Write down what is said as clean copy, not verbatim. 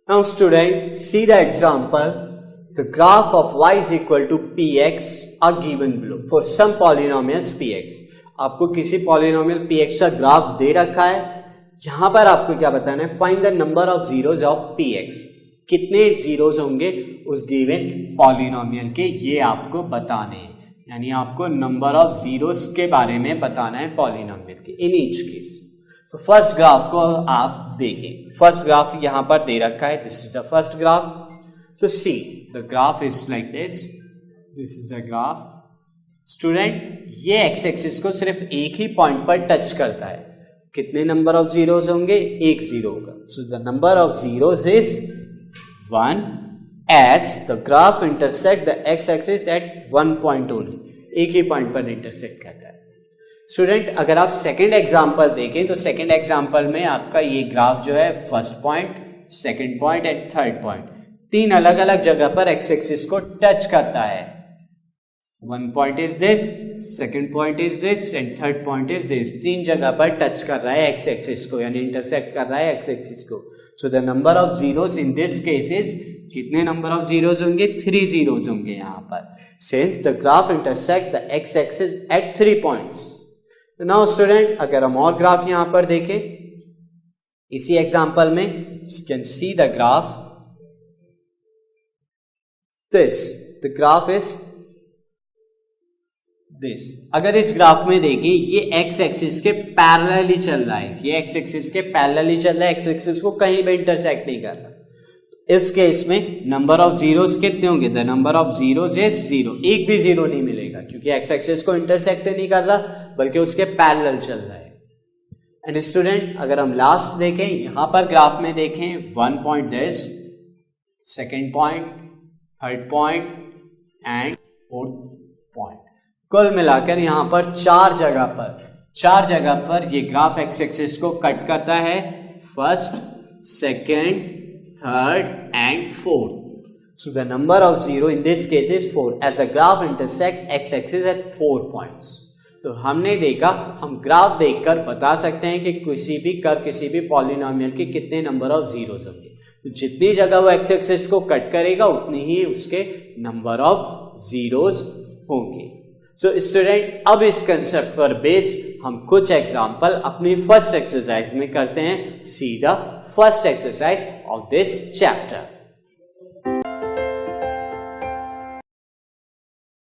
Now student, see the example. The graph of y is equal to px are given below for some polynomials px. आपको किसी polynomial px का graph दे रखा है, जहां पर आपको क्या बताना है, find the number of zeros of px. कितने जीरोज होंगे उस गिवन पॉलिनोमियल के, ये आपको बताने हैं. यानी आपको नंबर ऑफ जीरोज के बारे में बताना है पॉलिनोमियल के इन ईच केस. तो फर्स्ट ग्राफ को आप देखें. फर्स्ट ग्राफ यहां पर दे रखा है. This is the first graph. So see the graph is like this. This is the graph. Student, ये एक्स एक्सिस को सिर्फ एक ही पॉइंट पर टच करता है. कितने नंबर ऑफ जीरोज होंगे? एक जीरो होगा. So the number of zeros is 1 as the graph intersect the x axis at one point only. एक ही पॉइंट पर इंटरसेक्ट करता है. स्टूडेंट, अगर आप सेकंड एग्जांपल देखें तो सेकंड एग्जांपल में आपका ये ग्राफ जो है first point, second point and third point, तीन अलग अलग जगह पर एक्स एक्सिस को टच करता है. One point is this, second point is this and third point is this. तीन जगह पर टच कर रहा है एक्स एक्सिस को, यानी इंटरसेक्ट कर रहा है एक्स एक्सिस को. So the number of zeros in this case is, कितने नंबर ऑफ जीरोज होंगे? 3 जीरोज होंगे यहां पर. Since the graph intersect the x axis at 3 points. Now student, अगर हम और ग्राफ यहां पर देखें इसी एग्जांपल में, you can see the graph this. The graph is this. अगर इस ग्राफ में देखें, ये एक्स एक्सिस के पैरेलली चल रहा है. ये एक्स एक्सिस के पैरेलली चल रहा है, एक्स एक्सिस को कहीं भी इंटरसेक्ट नहीं कर रहा. इस केस में नंबर ऑफ जीरोज कितने होंगे? The number of zeros is 0. एक भी जीरो नहीं मिलेगा क्योंकि एक्स एक्सिस को इंटरसेक्ट नहीं कर रहा बल्कि उसके पैरेलल चल रहा है. एंड स्टूडेंट, अगर हम लास्ट देखें, यहां पर ग्राफ में देखें, 1 point this, second point, third point and fourth point. कुल मिलाकर यहां पर चार जगह पर ये ग्राफ एक्स एक्सिस को कट करता है. First, second, third and fourth. So the number of zero in this case is 4 as the graph intersect x axis at 4 points. तो हमने देखा, हम ग्राफ देखकर बता सकते हैं कि किसी भी पॉलिनोमियल के कितने नंबर ऑफ जीरोज होंगे. तो जितनी जगह वो एक्स एक्सिस को कट करेगा उतनी ही उसके नंबर ऑफ जीरोज होंगे. सो स्टूडेंट, अब इस कंसेप्ट पर बेस्ड हम कुछ एग्जाम्पल अपनी फर्स्ट एक्सरसाइज में करते हैं. See the first exercise of this chapter.